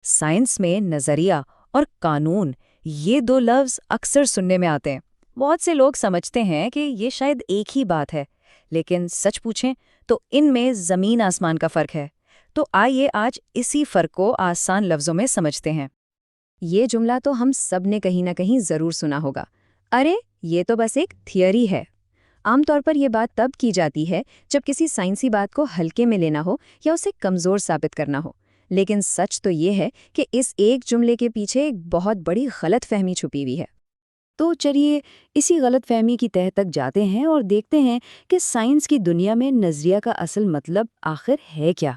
Science میں نظریہ اور قانون، یہ دو لفظ اکثر سننے میں آتے ہیں۔ بہت سے لوگ سمجھتے ہیں کہ یہ شاید ایک ہی بات ہے، لیکن سچ پوچھیں تو ان میں زمین آسمان کا فرق ہے۔ تو آئیے آج اسی فرق کو آسان لفظوں میں سمجھتے ہیں۔ یہ جملہ تو ہم سب نے کہیں نہ کہیں ضرور سنا ہوگا، ارے یہ تو بس ایک تھیوری ہے۔ عام طور پر یہ بات تب کی جاتی ہے جب کسی سائنسی بات کو ہلکے میں لینا ہو یا اسے کمزور ثابت کرنا ہو، لیکن سچ تو یہ ہے کہ اس ایک جملے کے پیچھے ایک بہت بڑی غلط فہمی چھپی ہوئی ہے۔ تو چلیے اسی غلط فہمی کی تہہ تک جاتے ہیں اور دیکھتے ہیں کہ سائنس کی دنیا میں نظریہ کا اصل مطلب آخر ہے کیا۔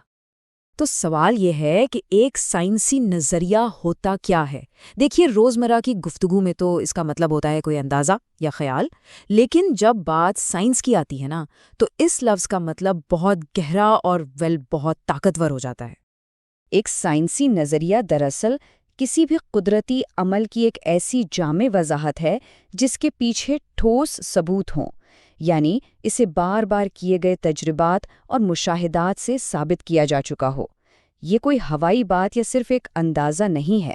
تو سوال یہ ہے کہ ایک سائنسی نظریہ ہوتا کیا ہے؟ دیکھیے، روزمرہ کی گفتگو میں تو اس کا مطلب ہوتا ہے کوئی اندازہ یا خیال، لیکن جب بات سائنس کی آتی ہے نا، تو اس لفظ کا مطلب بہت گہرا اور بہت طاقتور ہو جاتا ہے۔ ایک سائنسی نظریہ دراصل کسی بھی قدرتی عمل کی ایک ایسی جامع وضاحت ہے جس کے پیچھے ٹھوس ثبوت ہوں، یعنی اسے بار بار کیے گئے تجربات اور مشاہدات سے ثابت کیا جا چکا ہو۔ یہ کوئی ہوائی بات یا صرف ایک اندازہ نہیں ہے۔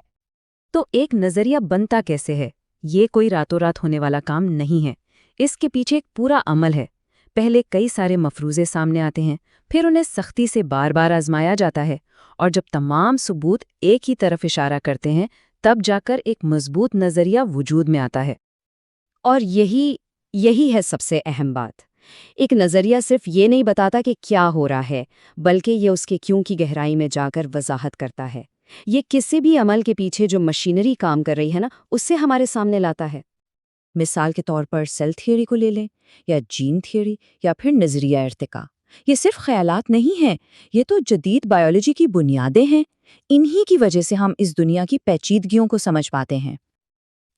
تو ایک نظریہ بنتا کیسے ہے؟ یہ کوئی راتوں رات ہونے والا کام نہیں ہے، اس کے پیچھے ایک پورا عمل ہے۔ پہلے کئی سارے مفروضے سامنے آتے ہیں، پھر انہیں سختی سے بار بار آزمایا جاتا ہے، اور جب تمام ثبوت ایک ہی طرف اشارہ کرتے ہیں تب جا کر ایک مضبوط نظریہ وجود میں آتا ہے۔ اور یہی ہے سب سے اہم بات۔ ایک نظریہ صرف یہ نہیں بتاتا کہ کیا ہو رہا ہے، بلکہ یہ اس کے کیوں کی گہرائی میں جا کر وضاحت کرتا ہے۔ یہ کسی بھی عمل کے پیچھے جو مشینری کام کر رہی ہے نا، اس سے ہمارے سامنے لاتا ہے۔ مثال کے طور پر سیل تھیوری کو لے لیں، یا جین تھیوری، یا پھر نظریہ ارتقاء۔ یہ صرف خیالات نہیں ہیں، یہ تو جدید بائیولوجی کی بنیادیں ہیں۔ انہی کی وجہ سے ہم اس دنیا کی پیچیدگیوں کو سمجھ پاتے ہیں۔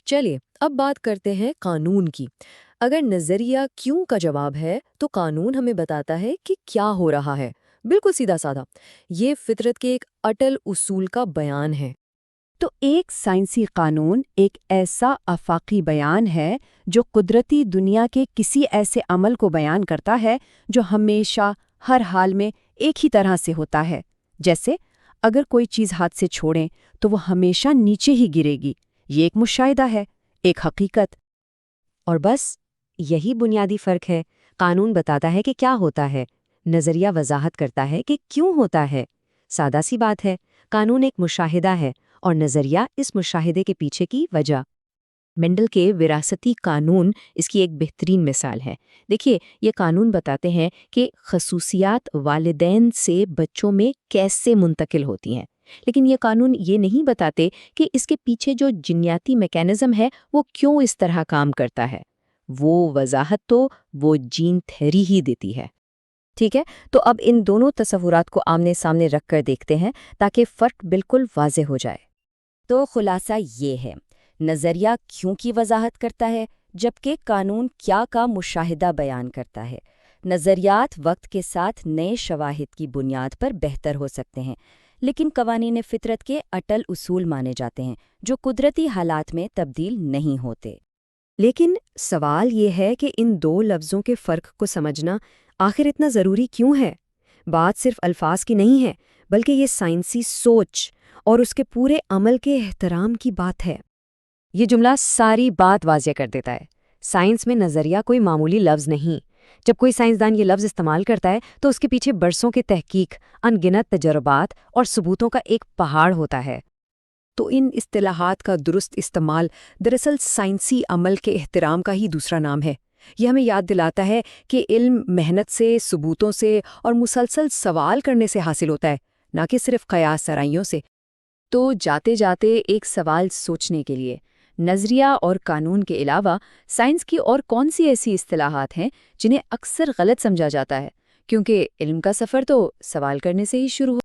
چلیے اب بات کرتے ہیں قانون کی۔ اگر نظریہ کیوں کا جواب ہے تو قانون ہمیں بتاتا ہے کہ کیا ہو رہا ہے۔ بالکل سیدھا سادہ، یہ فطرت کے ایک اٹل اصول کا بیان ہے۔ تو ایک سائنسی قانون ایک ایسا آفاقی بیان ہے جو قدرتی دنیا کے کسی ایسے عمل کو بیان کرتا ہے جو ہمیشہ ہر حال میں ایک ہی طرح سے ہوتا ہے۔ جیسے اگر کوئی چیز ہاتھ سے چھوڑیں تو وہ ہمیشہ نیچے ہی گرے گی۔ یہ ایک مشاہدہ ہے، ایک حقیقت۔ اور بس یہی بنیادی فرق ہے۔ قانون بتاتا ہے کہ کیا ہوتا ہے، نظریہ وضاحت کرتا ہے کہ کیوں ہوتا ہے۔ سادہ سی بات ہے، قانون ایک مشاہدہ ہے اور نظریہ اس مشاہدے کے پیچھے کی وجہ۔ مینڈل کے وراثتی قانون اس کی ایک بہترین مثال ہے۔ دیکھیے، یہ قانون بتاتے ہیں کہ خصوصیات والدین سے بچوں میں کیسے منتقل ہوتی ہیں، لیکن یہ قانون یہ نہیں بتاتے کہ اس کے پیچھے جو جینیاتی میکینزم ہے وہ کیوں اس طرح کام کرتا ہے۔ وہ وضاحت تو وہ جین تھیوری ہی دیتی ہے۔ ٹھیک ہے، تو اب ان دونوں تصورات کو آمنے سامنے رکھ کر دیکھتے ہیں تاکہ فرق بالکل واضح ہو جائے۔ تو خلاصہ یہ ہے، نظریہ کیوں کی وضاحت کرتا ہے جبکہ قانون کیا کا مشاہدہ بیان کرتا ہے۔ نظریات وقت کے ساتھ نئے شواہد کی بنیاد پر بہتر ہو سکتے ہیں، لیکن قوانین فطرت کے اٹل اصول مانے جاتے ہیں جو قدرتی حالات میں تبدیل نہیں ہوتے۔ لیکن سوال یہ ہے کہ ان دو لفظوں کے فرق کو سمجھنا آخر اتنا ضروری کیوں ہے؟ بات صرف الفاظ کی نہیں ہے، بلکہ یہ سائنسی سوچ اور اس کے پورے عمل کے احترام کی بات ہے۔ یہ جملہ ساری بات واضح کر دیتا ہے۔ سائنس میں نظریہ کوئی معمولی لفظ نہیں۔ جب کوئی سائنسدان یہ لفظ استعمال کرتا ہے تو اس کے پیچھے برسوں کی تحقیق، ان گنت تجربات اور ثبوتوں کا ایک پہاڑ ہوتا ہے۔ تو ان اصطلاحات کا درست استعمال دراصل سائنسی عمل کے احترام کا ہی دوسرا نام ہے۔ یہ ہمیں یاد دلاتا ہے کہ علم محنت سے، ثبوتوں سے اور مسلسل سوال کرنے سے حاصل ہوتا ہے، نہ کہ صرف قیاس سرائیوں سے۔ تو جاتے جاتے ایک سوال سوچنے کے لیے، نظریہ اور قانون کے علاوہ سائنس کی اور کون سی ایسی اصطلاحات ہیں جنہیں اکثر غلط سمجھا جاتا ہے؟ کیونکہ علم کا سفر تو سوال کرنے سے ہی شروع